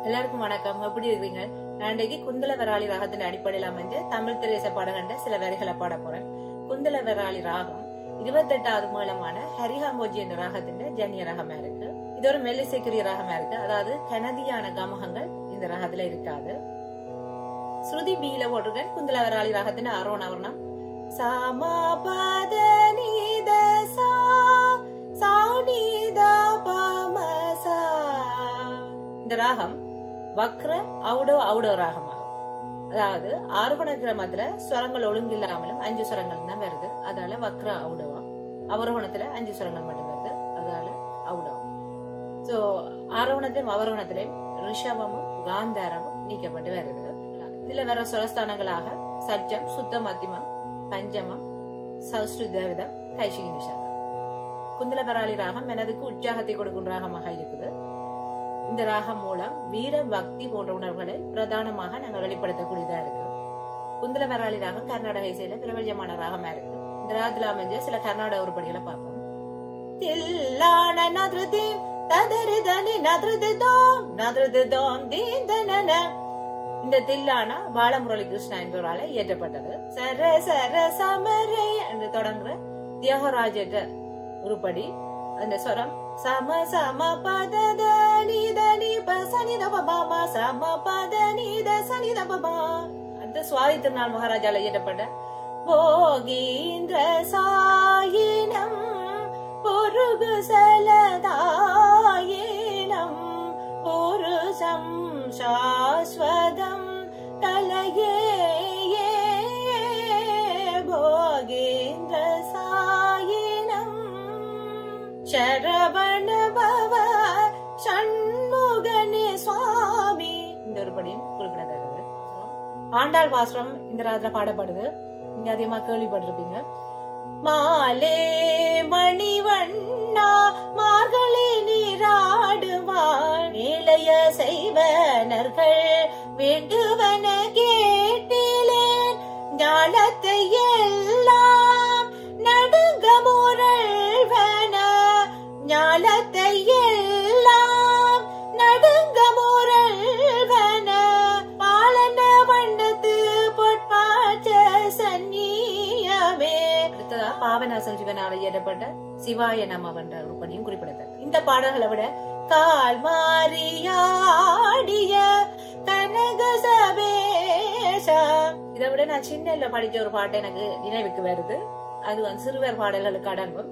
எல்லாருக்கும் வணக்கம். எப்படி இருக்கீங்க? நான் இன்றைக்கு குந்தல வராளி ராகத்தின் அடிப்படையில் அமைஞ்ச தமிழ் திரைச பாடகண்ட சில வரிகளை பாட போறேன். குந்தல வராளி ராகம் 28வது மூலமான ஹரிஹாம்போஜி என்ற ராகத்தின் ஜன்னிய ராகமா இருக்கு. இது ஒரு மெல்லிசைக்குரிய ராகமா இருக்கு. அதாவது கனதியான கமகங்கள் இந்த ராகத்துல இருக்காது. ஸ்ருதி பீல போட்டிருக்கேன். குந்தல வராளி ராகத்தின் அரோணவர்ணம் சாமா பத நீத சா சானித பமசா. இந்த ராகம் வக்ர அவுடோ அவுடோ ராகமாகும். அதாவது ஆரோகண கிரமத்துல ஸ்வரங்கள் ஒழுங்கு இல்லாமலும் 5 ஸ்வரங்கள் தான் வருது. அதால வக்ர அவுடவா. அவரோகணத்துல 5 ஸ்வரங்கள் மட்டும் வருது. அதால அவுடவா. சோ ஆரோகணத்திலும் அவரோகணத்திலும் ரிஷபமும் காந்தாரமும் நீக்கப்பட்டு வருது. இதுல வர ஸ்வரஸ்தானங்களாக சட்சம், சுத்த மத்தியமம், பஞ்சமம், சௌஸ்ருதவிதம், கைஷிகி நிஷாதம். குந்தல வராளி ராகம் எனதுக்கு உற்சாகத்தை கொடுக்கும் ராகமாக இருக்குது. இந்த ராகம் மூலம் வீர பக்தி போன்ற உணர்வுகளை பிரதானமாக நாங்கள் வெளிப்படுத்தக்கூடியதா இருக்கு. குந்தல வராளி ராகம் கர்நாடக இசையில பிரபலமான ராகமா இருக்கு. இந்த ராகத்துல அமைஞ்ச சில கர்நாடக உருப்படிகளை பார்ப்போம். தில்லான நத்ருதீம் ததரிதனி நத்ருதோம் நத்ருதோம் தீந்தனன. இந்த தில்லானா பாலமுரளி கிருஷ்ணா என்பவரால இயற்றப்பட்டது. சர சர சமரை என்று தொடங்குற தியாகராஜ உருப்படி. அந்த ஸ்வரம் சம சம பத நீதனி பசனித பபா சம பத நீத சனித பபா. அந்த சுவாதி திருநாள் மகாராஜால இயற்றப்பட்ட போகீந்திர சாயினம் பொருகு சலதாயினம் புருஷம் சாஸ்வதம் கலையே போகீந்திர சாயினம் சரவண பவ சண்முகனே சுவாமி. இந்த ஒருபடியும் குறிப்பிடத்தக்கது. ஆண்டாள் பாசுரம் இந்த ராத்திர பாடப்படுது. நீங்க அதிகமா கேள்விப்பட்டிருப்பீங்க. மாலே மணிவண்ணா மார்கழி நீராடுவாள் இளைய செய்வனர்கள் வேண்டுவன கேட்டிலேன் ஞானத்தை எல்லாம் நடுங்க முரள்வன ஞானத்தை எல்லாம் நடுங்க முரள்வன பாலன வண்ணத்து பொற்பாச்ச சன்னியமே. அடுத்ததா பாவநாசம் சிவனால இயற்றப்பட்ட சிவாய நமவென்ற உருப்படியும் குறிப்பிடத்தக்கது. இந்த பாடல்களை விட கால் மாறியாடிய கனக சபேஷா இதை விட நான் சின்னல படிச்ச ஒரு பாட்டு எனக்கு நினைவுக்கு வருது. அது சிறுவர் பாடல்களுக்கு அடங்கும்.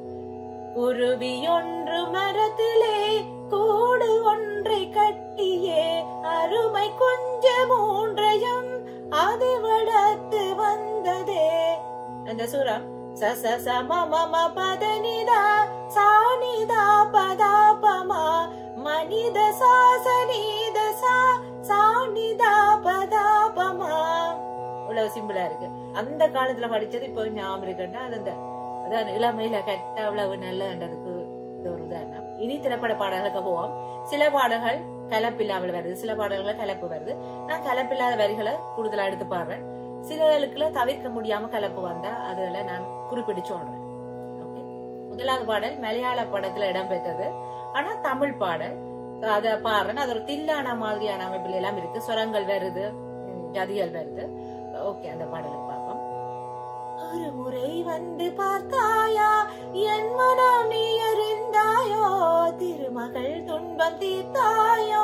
குருவி ஒன்று மரத்திலே கூடு ஒன்றை கட்டியே அருமை கொஞ்சம் மூன்றையும் அது வளர்த்து வந்ததே. அந்த சூரம் சச சம மம பதனிதா சானிதா பதாபமா மனித சாசனித சா சானிதா பதாபமா. இவ்வளவு சிம்பிளா இருக்கு. அந்த காலத்துல படிச்சது இப்போ ஞாபகம் இருக்குன்னா அது அந்த அதான் இளமையில கட்ட அவ்வளவு நல்லதுக்கு ஒரு உதாரணம். இனி திரைப்பட பாடல்களுக்கு போவோம். சில பாடல்கள் கலப்பில்லாமல் வருது, சில பாடல்கள் கலப்பு வருது. நான் கலப்பில்லாத வரிகளை கூடுதலா எடுத்து பாடுறேன். சிலர்களுக்குள்ள தவிர்க்க முடியாம கலப்பு வந்தா அதுல நான் குறிப்பிட்டு சொல்றேன். ஓகே. முதலாவது பாடல் மலையாள படத்துல இடம்பெற்றது. ஆனா தமிழ் பாடல் அத பாடுறேன். அது ஒரு தில்லான மாதிரியான அமைப்புல எல்லாம் இருக்கு. சுரங்கள் வருது, ஜதிகள் வருது. ஓகே, அந்த பாடலை பார்ப்போம். ஒரு முறை வந்து பார்த்தாயா என் மனம் நீ அறிந்தாயோ திருமகள் துன்பம் தீர்த்தாயோ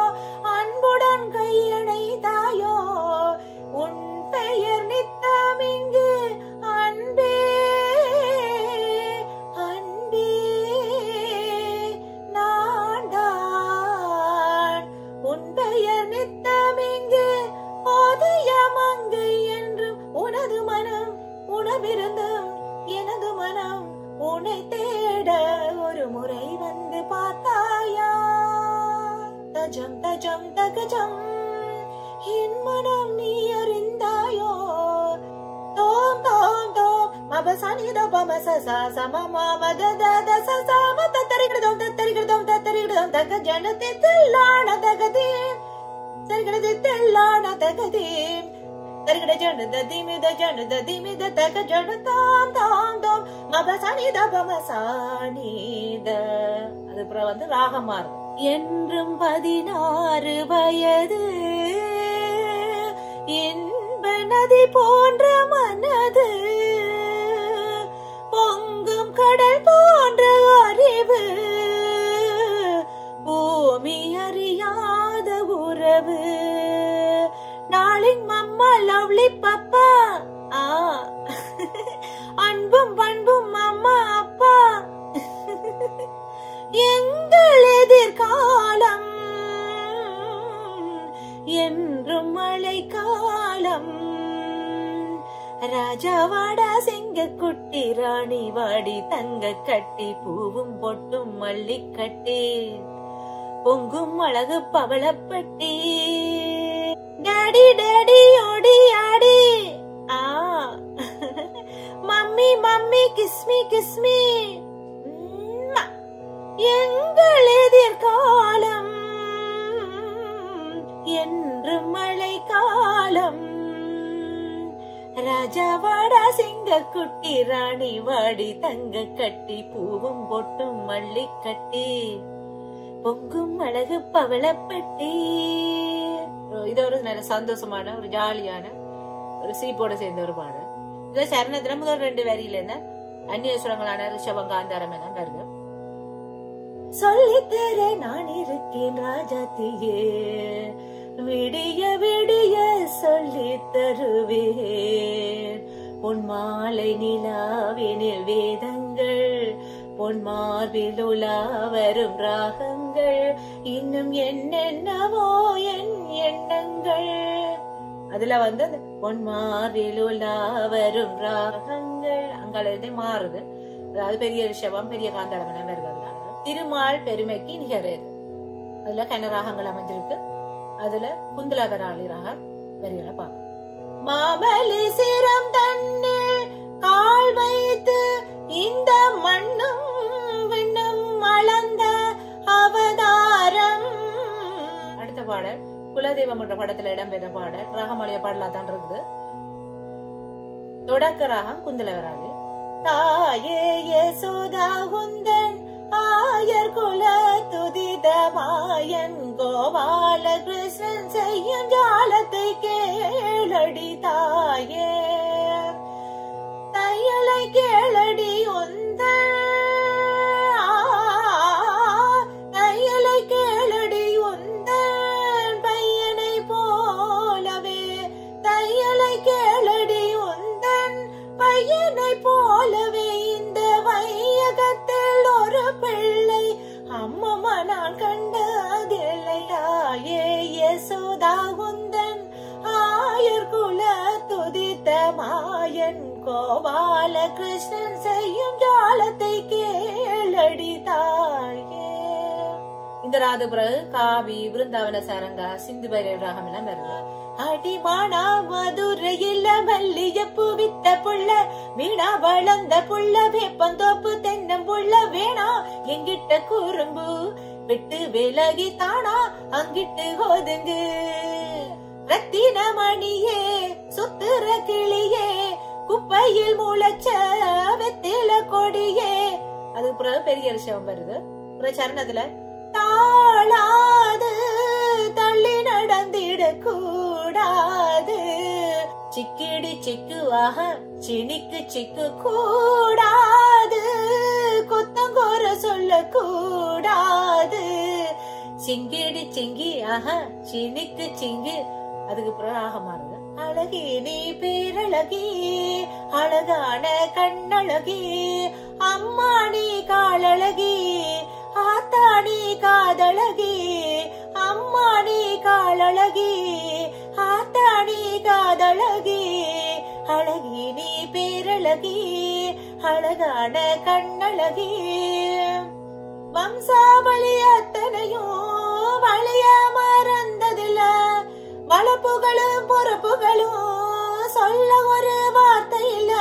அன்புடன் கையணைத்தாயோ உன் பெயர் நித்தம் இங்கு அன்பே அன்பே நான் தான் உன் பெயர் நித்தம் இங்கு போதிய மங்கை என்றும் உனது மனம் உணவிருந்தும் எனது மனம் உன்னை தேட ஒரு முறை வந்து பார்த்தாயா தஜம் தஜம் தகஜம் என் மனம் நீ அறிந்தாயோ தோம் தோம் தோம் மபசனித பமசச சமம மதத சசம தத்தரிகிடதோம் தத்தரிகிடதோம் தத்தரிகிடதோம் தக ஜனதி தில்லான தகதி சரிகிடதி தில்லான தகதி சரிகிட ஜனத திமித ஜனத திமித தக ஜன தாம் தாம் தாம் மபசனித பமசனித. அது அப்புறம் வந்து ராகம் மாறுது. என்றும் 16 வயது இன்ப நதி போன்ற மனது பொங்கும் கடல் போன்ற அறிவு பூமி அறியாத உறவு நாளின் மம்மா லவ்லி பப்பா அன்பும் பண்பும் அம்மா அப்பா எங்கள் எதிர்காலம் என்றும் மழை காலம் ராஜாவாடா செங்க குட்டி ராணி வாடி தங்க கட்டி பூவும் பொட்டும் மல்லி கட்டி பொங்கும் அழகு பவளப்பட்டி டாடி டாடி ஓடி ஆடி மம்மி மம்மி கிஸ்மி கிஸ்மி எங்கள் எதிர்காலம் என்று மழை காலம் ராஜாவாடா சிங்க குட்டி ராணி வாடி தங்க கட்டி பூவும் பொட்டும் மல்லி கட்டி பொங்கும் அழகு பவளப்பட்டி. இது ஒரு நல்ல சந்தோஷமான ஒரு ஜாலியான ஒரு சீப்போட சேர்ந்த ஒரு பாடல். இது சரணத்துல முதல் 2 வரியில இருந்த அந்நிய சுரங்களான ரிஷபம் காந்தாரம் என வருது. சொல்லித்தர நான் இருக்கேன் ராஜாத்தியே விடிய விடிய சொல்லி தருவேன் பொன் மாலை நிலாவினில் வேதங்கள் பொன் மார்பில் உலா வரும் ராகங்கள் இன்னும் என்னென்னவோ என் எண்ணங்கள். அதுல பொன் மார்பில் உலா வரும் ராகங்கள் அங்கால மாறுது. அதாவது பெரிய ரிஷபம் பெரிய காந்தாரம் என வருது. திருமால் பெருமைக்கு நிகரது. அதுல கனராகங்கள் அமைஞ்சிருக்கு. அதுல குந்தலகராளி ராகம் வரிகளை பார்க்க மாமலி சிரம் தன்னில் கால் வைத்து இந்த மண்ணும் விண்ணும் அளந்த அவதாரம். அடுத்த பாடல் குலதெய்வம் என்ற படத்துல இடம்பெற்ற பாடல். ராகமாலிய பாடலா தான் இருக்குது. தொடக்க ராகம் குந்தலகராளி. தாயே யசோதா குந்தன் ஆயர் குல துதித மாயன் கோபால கிருஷ்ணன் செய்யும் ஜாலத்தை கேளடி தாயே தையலை கேளடி உந்த தையலை கேளடி உந்த பையனை போலவே தையலை கேளடி உந்தன் பையனை போலவே இந்த வையகத்தில் ஒரு பிள்ளை அம்மம்மா நான் கண்டதில்லை. தாயே யசோதா குந்தன் ஆயர் குல துதித்த மாயன் கோபால கிருஷ்ணன் செய்யும் ஜாலத்தை கேளடி தாயே. இந்த ராது பிறகு காவி விருந்தாவன சரங்கா சிந்து பைரவ ராகம் எல்லாம் வருது. அடிமானா மதுரையில மல்லியப்பூ வித்த புள்ள மீனா வளர்ந்த புள்ள வேப்பந்தோப்பு தென்னம் புள்ள வேணா எங்கிட்ட குறும்பு விட்டு விலகி தானா அங்கிட்டு ஒதுங்கு ரத்தின மணியே சுத்துற கிளியே குப்பையில் முளைச்ச வெத்தில கொடியே. அது பிறகு பெரிய விஷயம் வருது. சரணத்துல தாளாது தள்ளி நடந்திட கூடாது சிக்கிடி சிக்குவாக சினிக்கு சிக்கு கூடாது கொத்தங்கோர சொல்ல கூடாது சிங்கிடி சிங்கி சினிக்கு சிங்கு. அதுக்கு பிறகு ஆக மாறுது. அழகி நீ பேரழகி அழகான கண்ணழகி அம்மா நீ காலழகி ஆத்தாணி காதழகி அம்மா நீ காலழகி ஆத்தாணி காதழகி அழகி நீ பேரழகி அழகான கண்ணழகி வம்சாவளி அத்தனையும் வழிய மறந்ததில்ல வளப்புகளும் பொறுப்புகளும் சொல்ல ஒரு வார்த்தை இல்ல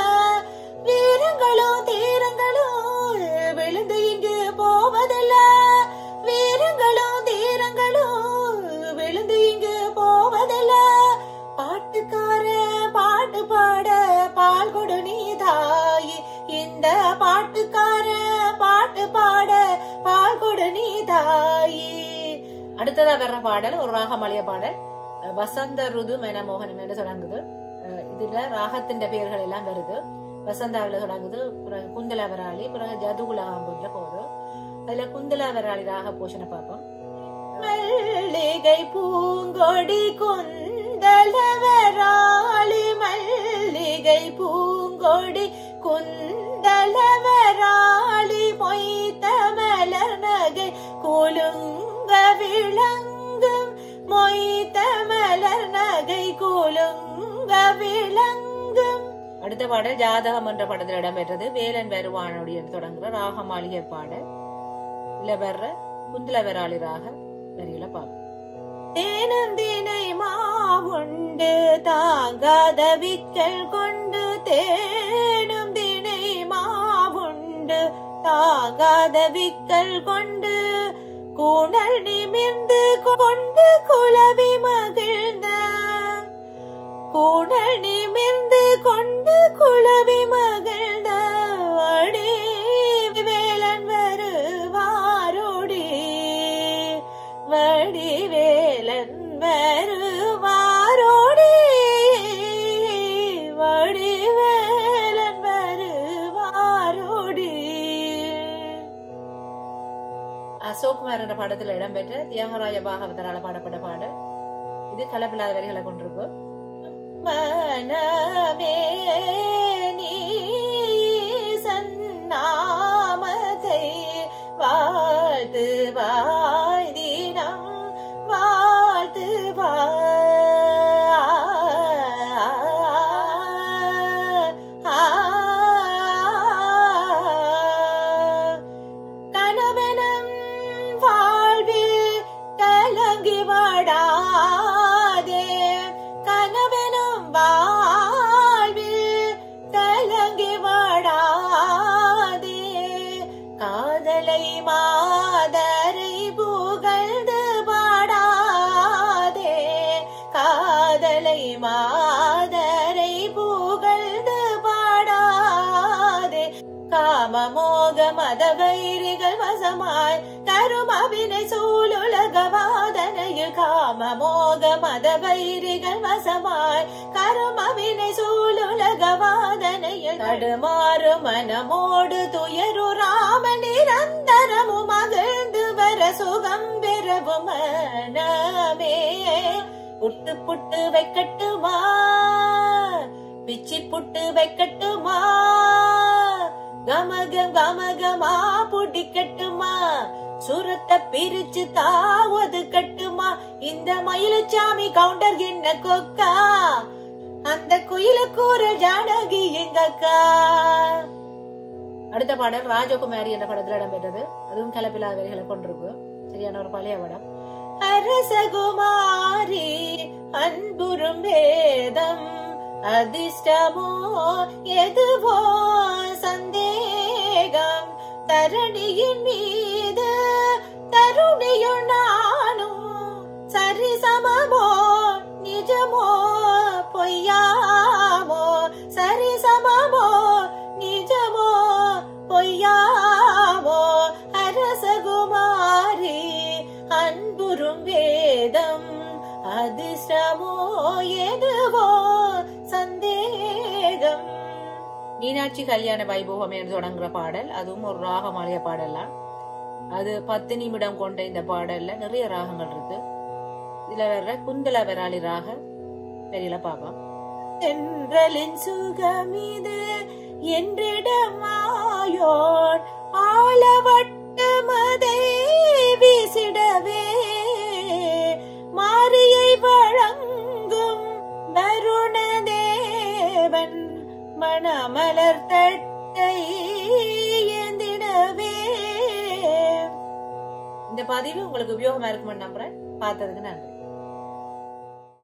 வீரங்களும் தீரங்களும் விழுந்து இங்கு போவதில்ல வீரங்களும் தீரங்களும் விழுந்து இங்கு போவதில்ல பாட்டுக்கார பாட்டு பாட பால் கொடு நீ தாய் இந்த பாட்டுக்கார பாட்டு பாட பால் கொடு நீ தாய். அடுத்ததா வர்ற பாடல் ஒரு ராகமாலிய பாடல், வசந்த ருது மனமோகனம் என்று தொடங்குது. இதுல ராகத்தின் பெயர்கள் எல்லாம் வருது. வசந்தாவில தொடங்குது, பிறகு குந்தலவராளி, பிறகு ஜதுகுலாம்புல போகுது. அதுல குந்தலவராளி ராக போஷனை பார்ப்போம். மல்லிகை பூங்கொடி குந்தலவராளி, மல்லிகை பூங்கொடி குந்தலவராளி, மொய்த்த மலர் நகை குலுங்க விளங்கும், மொய்த்த மலர் நகை குலுங்க விளங்கும். அடுத்த பாடல் ஜாதகம் என்ற படத்தில் இடம்பெற்றது. வேலன் வருவானுடைய தொடங்குற ராகமாளிகை பாடல். இல்ல வர்ற குந்தலவராளி ராக வரிகளை பார்ப்போம். தேனும் தினை மாவுண்டு தாங்காத விக்கல் கொண்டு, தேனும் தினை மாவுண்டு தாங்காத விக்கல் கொண்டு, கூணல் நிமிர்ந்து கொண்டு குலவி மகிழ்ந்த, கூணல் நிமிர்ந்து கொண்டு குலவி மகிழ்ந்த, அடி வேலன் வருவாரோடி, வடிவேலன் வருவாரோடி, வடிவேலன் வருவாரோடி. அசோக்குமார் என்ற படத்தில் இடம்பெற்ற தியாகராஜ பாகவதரால் பாடப்பட்ட பாடல். இது கலப்பில்லாத வரிகளை கொண்டிருக்கும். மனமே நீ சன்னாமத்தை வாழ்த்து வாய் தினம் வாழ்த்து கணவனம் வாழ்வில் கலங்கி வாடாதே, கணவனும் வாழ்வில் கலங்கி வாடாதே, காதலை மாதரை புகழ்ந்து பாடாதே, காதலை மாதரை புகழ்ந்து பாடாதே, காமமோக மதவைரிகள் வசமாய் தரும் அபினை சூழுலக வாதனையில், காமமோக மதவைரிகள் வசமாய் கரும் அபினை சூழுலக வாதனையில், தடுமாறு மனமோடு துயரு ராம நிரந்தரமு மகிழ்ந்து வர சுகம் பெறவும் மனமே, புட்டு புட்டு வைக்கட்டுமா பிச்சி புட்டு வைக்கட்டுமா, கமகம் கமகமா புடிக்கட்டுமா, சுரத்தை பிரிச்சு தாவது கட்டுமா, இந்த மயிலச்சாமி கவுண்டர் என்ன கொக்கா, அந்த குயில கூறல் ஜானகி எங்கக்கா. அடுத்த பாடல் ராஜகுமாரி என்ற படத்தில் இடம்பெற்றது. அதுவும் கலப்பில்லாத வரிகளை கொண்டிருக்கு. சரியான ஒரு பழைய படம். அரசகுமாரி அன்புறும் வேதம் அதிர்ஷ்டமோ எதுவோ சந்தேகம், தரணியின் மீது தருணியும் நானும் சரி சமமோ நிஜமோ பொய்யாமோ, சரி சமமோ நிஜமோ பொய்யாமோ, அரசகுமாரி அன்புறும் வேதம் அதிர்ஷ்டமோ எதுவோ சந்தேகம். மீனாட்சி கல்யாண வைபோகம் என்று தொடங்குற பாடல். அதுவும் ஒரு ராகமாலிய பாடலாம். அது 10 நிமிடம் கொண்ட இந்த பாடல்ல நிறைய ராகங்கள் இருக்கு. இதுல வர்ற குந்தலவராளி ராக பெரியல பாப்போம். தென்றலின் சுகமிது என்றிடமாயோர் ஆளவட்டமதை வீசிடவே, மாரியை வழங்கும் வருணதேவன் மணமலர் தட்டை ஏந்திடவே. இந்த பதிவு உங்களுக்கு உபயோகமா இருக்கும்னு நம்புறேன். பார்த்ததுக்கு நன்றி.